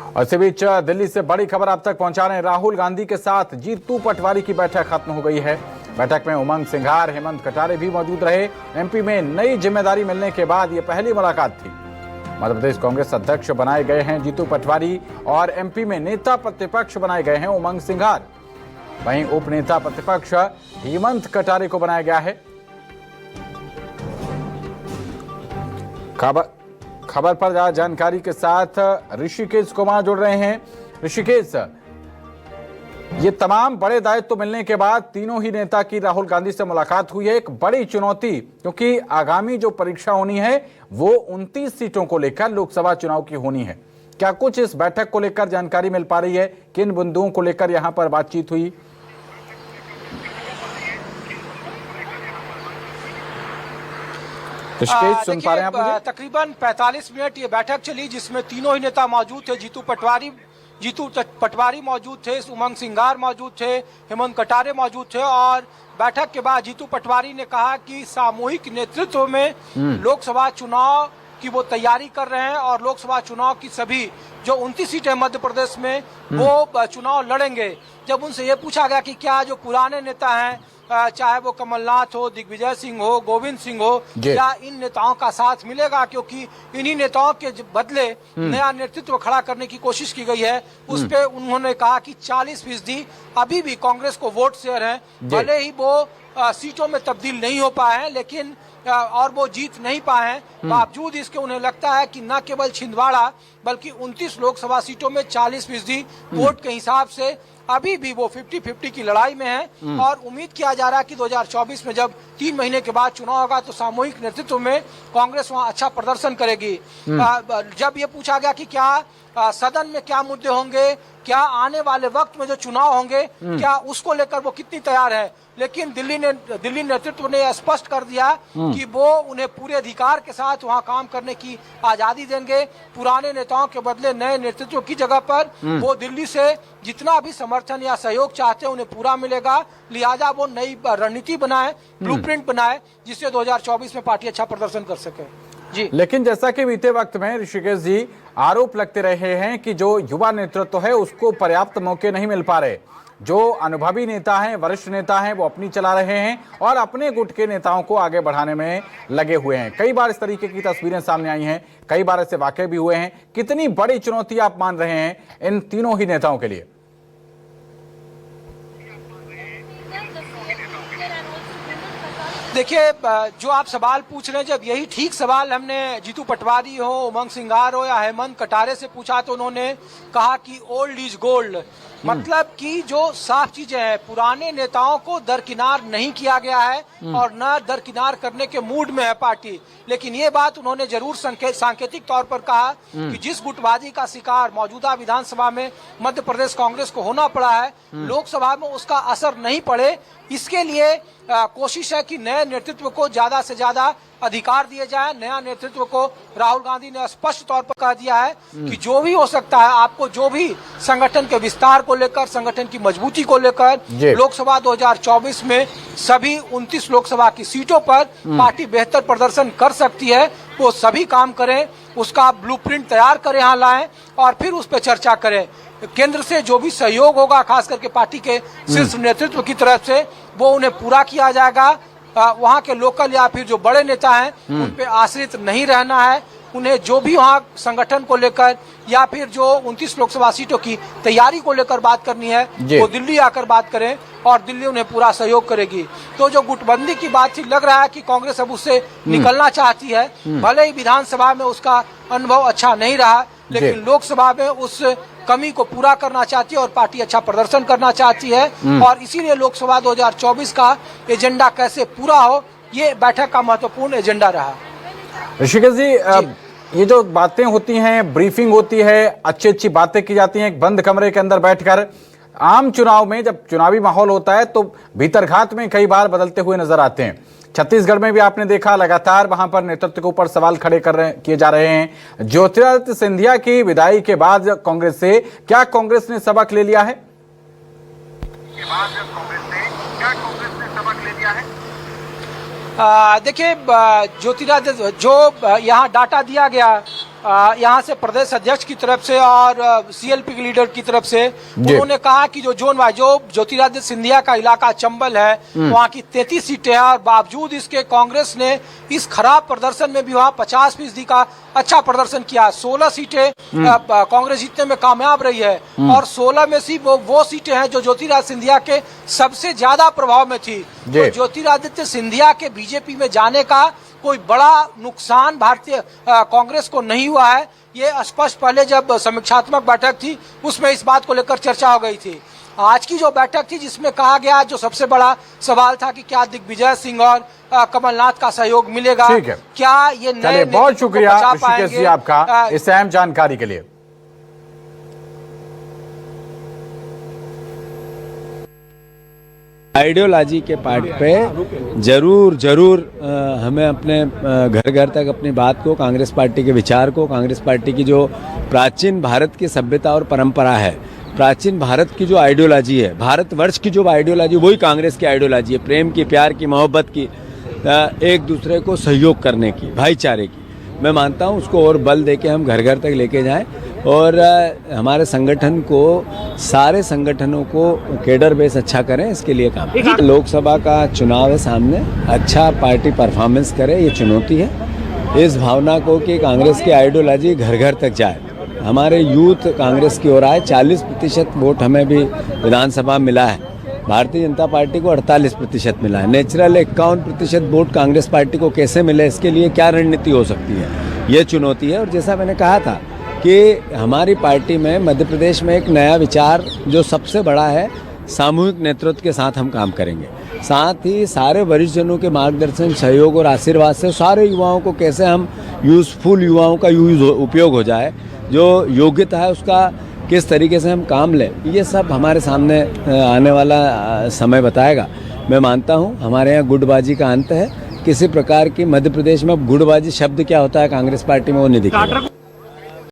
और इसी बीच दिल्ली से बड़ी खबर आप तक पहुंचा रहे हैं। राहुल गांधी के साथ जीतू पटवारी की बैठक खत्म हो गई है। बैठक में उमंग सिंघार, हेमंत कटारे भी मौजूद रहे। एमपी में नई जिम्मेदारी मिलने के बाद ये पहली मुलाकात थी। मध्य प्रदेश कांग्रेस अध्यक्ष बनाए गए हैं जीतू पटवारी और एमपी में नेता प्रतिपक्ष बनाए गए हैं उमंग सिंघार। वहीं उप नेता प्रतिपक्ष हेमंत कटारे को बनाया गया है। खबर पर जानकारी के साथ ऋषिकेश कुमार जुड़ रहे हैं। ऋषिकेश, ये तमाम बड़े दायित्व मिलने के बाद तीनों ही नेता की राहुल गांधी से मुलाकात हुई है। एक बड़ी चुनौती, क्योंकि आगामी जो परीक्षा होनी है वो 29 सीटों को लेकर लोकसभा चुनाव की होनी है। क्या कुछ इस बैठक को लेकर जानकारी मिल पा रही है? किन बिंदुओं को लेकर यहां पर बातचीत हुई? सुन पा रहे हैं आप मुझे? तकरीबन 45 मिनट ये बैठक चली, जिसमें तीनों ही नेता मौजूद थे। जीतू पटवारी मौजूद थे, उमंग सिंघार मौजूद थे, हेमंत कटारे मौजूद थे। और बैठक के बाद जीतू पटवारी ने कहा कि सामूहिक नेतृत्व में लोकसभा चुनाव की वो तैयारी कर रहे हैं और लोकसभा चुनाव की सभी जो 29 सीटें मध्य प्रदेश में वो चुनाव लड़ेंगे। जब उनसे ये पूछा गया कि क्या जो पुराने नेता हैं, चाहे वो कमलनाथ हो, दिग्विजय सिंह हो, गोविंद सिंह हो, क्या इन नेताओं का साथ मिलेगा, क्योंकि इन्हीं नेताओं के बदले नया नेतृत्व खड़ा करने की कोशिश की गई है। उस पे उन्होंने कहा कि 40% अभी भी कांग्रेस को वोट शेयर है। भले ही वो सीटों में तब्दील नहीं हो पाए हैं, लेकिन और वो जीत नहीं पाए हैं, बावजूद इसके उन्हें लगता है कि न केवल छिंदवाड़ा बल्कि 29 लोकसभा सीटों में 40% वोट के हिसाब से अभी भी वो 50-50 की लड़ाई में है। और उम्मीद किया जा रहा है कि 2024 में जब 3 महीने के बाद चुनाव होगा तो सामूहिक नेतृत्व में कांग्रेस वहां अच्छा प्रदर्शन करेगी। जब ये पूछा गया कि क्या सदन में क्या मुद्दे होंगे, क्या आने वाले वक्त में जो चुनाव होंगे क्या उसको लेकर वो कितनी तैयार है, लेकिन दिल्ली नेतृत्व ने स्पष्ट कर दिया कि वो उन्हें पूरे अधिकार के साथ वहां काम करने की आजादी देंगे। पुराने नेताओं के बदले नए नेतृत्व की जगह पर वो दिल्ली से जितना भी समर्थन या सहयोग चाहते हैं उन्हें पूरा मिलेगा। लिहाजा वो नई रणनीति बनाए, ब्लूप्रिंट बनाए, जिससे 2024 में पार्टी अच्छा प्रदर्शन कर सके। जी, लेकिन जैसा कि बीते वक्त में ऋषिकेश जी आरोप लगते रहे हैं कि जो युवा नेतृत्व है उसको पर्याप्त मौके नहीं मिल पा रहे। जो अनुभवी नेता हैं, वरिष्ठ नेता हैं, वो अपनी चला रहे हैं और अपने गुट के नेताओं को आगे बढ़ाने में लगे हुए हैं। कई बार इस तरीके की तस्वीरें सामने आई हैं, कई बार ऐसे वाकये भी हुए हैं। कितनी बड़ी चुनौती आप मान रहे हैं इन तीनों ही नेताओं के लिए? देखिए, जो आप सवाल पूछ रहे हैं, जब यही ठीक सवाल हमने जीतू पटवारी हो, उमंग सिंघार हो या हेमंत कटारे से पूछा तो उन्होंने कहा कि ओल्ड इज गोल्ड। मतलब कि जो साफ चीजें हैं, पुराने नेताओं को दरकिनार नहीं किया गया है और न दरकिनार करने के मूड में है पार्टी। लेकिन ये बात उन्होंने जरूर सांकेतिक तौर पर कहा कि जिस गुटबाजी का शिकार मौजूदा विधानसभा में मध्य प्रदेश कांग्रेस को होना पड़ा है, लोकसभा में उसका असर नहीं पड़े, इसके लिए कोशिश है कि नए नेतृत्व को ज्यादा से ज्यादा अधिकार दिए जाए। नया नेतृत्व को राहुल गांधी ने स्पष्ट तौर पर कह दिया है कि जो भी हो सकता है, आपको जो भी संगठन के विस्तार को लेकर, संगठन की मजबूती को लेकर, लोकसभा 2024 में सभी 29 लोकसभा की सीटों पर पार्टी बेहतर प्रदर्शन कर सकती है, वो सभी काम करें, उसका ब्लूप्रिंट तैयार करें, यहाँ लाएं और फिर उस पर चर्चा करें। केंद्र से जो भी सहयोग होगा, खास करके पार्टी के शीर्ष नेतृत्व की तरफ से, वो उन्हें पूरा किया जाएगा। वहाँ के लोकल या फिर जो बड़े नेता हैं उन पे आश्रित नहीं रहना है। उन्हें जो भी वहाँ संगठन को लेकर या फिर जो 29 लोकसभा सीटों की तैयारी को लेकर बात करनी है, वो दिल्ली आकर बात करें और दिल्ली उन्हें पूरा सहयोग करेगी। तो जो गुटबंदी की बात थी, लग रहा है कि कांग्रेस अब उससे निकलना चाहती है। भले ही विधानसभा में उसका अनुभव अच्छा नहीं रहा, लेकिन लोकसभा में उस कमी को पूरा करना चाहती है और पार्टी अच्छा प्रदर्शन करना चाहती है। और इसीलिए लोकसभा 2024 का एजेंडा कैसे पूरा हो, ये बैठक का महत्वपूर्ण एजेंडा रहा। ऋषिकेश जी, ये जो बातें होती हैं, ब्रीफिंग होती है, अच्छी अच्छी बातें की जाती हैं एक बंद कमरे के अंदर बैठकर। आम चुनाव में जब चुनावी माहौल होता है तो भीतरघात में कई बार बदलते हुए नजर आते हैं। छत्तीसगढ़ में भी आपने देखा, लगातार वहां पर नेतृत्व के ऊपर सवाल खड़े किए जा रहे हैं। ज्योतिरादित्य सिंधिया की विदाई के बाद कांग्रेस से क्या कांग्रेस ने सबक ले लिया है? देखिए, ज्योतिरादित्य जो यहाँ डाटा दिया गया यहाँ से प्रदेश अध्यक्ष की तरफ से और सीएलपी के लीडर की तरफ से उन्होंने कहा कि जो जोन वाइज जो ज्योतिरादित्य सिंधिया का इलाका चंबल है वहाँ की 33 सीटें हैं और बावजूद इसके कांग्रेस ने इस खराब प्रदर्शन में भी वहाँ 50% का अच्छा प्रदर्शन किया। 16 सीटें कांग्रेस जीतने में कामयाब रही है और 16 में से वो सीटें हैं जो ज्योतिरादित्य सिंधिया के सबसे ज्यादा प्रभाव में थी। तो ज्योतिरादित्य सिंधिया के बीजेपी में जाने का कोई बड़ा नुकसान भारतीय कांग्रेस को नहीं हुआ है, ये स्पष्ट पहले जब समीक्षात्मक बैठक थी उसमें इस बात को लेकर चर्चा हो गई थी। आज की जो बैठक थी जिसमें कहा गया जो सबसे बड़ा सवाल था कि क्या दिग्विजय सिंह और कमलनाथ का सहयोग मिलेगा, क्या ये नए बहुत शुक्रिया ऋषिकेश जी आपका इस अहम जानकारी के लिए। आइडियोलॉजी के पार्ट पे जरूर हमें अपने घर घर तक अपनी बात को, कांग्रेस पार्टी के विचार को, कांग्रेस पार्टी की जो प्राचीन भारत की सभ्यता और परंपरा है, प्राचीन भारत की जो आइडियोलॉजी है, भारतवर्ष की जो आइडियोलॉजी, वही कांग्रेस की आइडियोलॉजी है, प्रेम की, प्यार की, मोहब्बत की, एक दूसरे को सहयोग करने की, भाईचारे की। मैं मानता हूँ उसको और बल देके हम घर घर तक लेके जाएं और हमारे संगठन को, सारे संगठनों को कैडर बेस अच्छा करें, इसके लिए काम करें। लोकसभा का चुनाव है सामने, अच्छा पार्टी परफॉर्मेंस करे, ये चुनौती है। इस भावना को कि कांग्रेस की आइडियोलॉजी घर घर तक जाए, हमारे यूथ कांग्रेस की ओर आए। 40% वोट हमें भी विधानसभा मिला है, भारतीय जनता पार्टी को 48% मिला है। नेचुरल 51% वोट कांग्रेस पार्टी को कैसे मिले, इसके लिए क्या रणनीति हो सकती है, ये चुनौती है। और जैसा मैंने कहा था कि हमारी पार्टी में मध्य प्रदेश में एक नया विचार जो सबसे बड़ा है, सामूहिक नेतृत्व के साथ हम काम करेंगे। साथ ही सारे वरिष्ठजनों के मार्गदर्शन, सहयोग और आशीर्वाद से सारे युवाओं को कैसे हम यूज़फुल युवाओं का उपयोग हो जाए, जो योग्यता है उसका किस तरीके से हम काम लें, ये सब हमारे सामने आने वाला समय बताएगा। मैं मानता हूँ हमारे यहाँ गुटबाजी का अंत है, किसी प्रकार की मध्य प्रदेश में गुटबाजी शब्द क्या होता है कांग्रेस पार्टी में वो नहीं दिखेगा।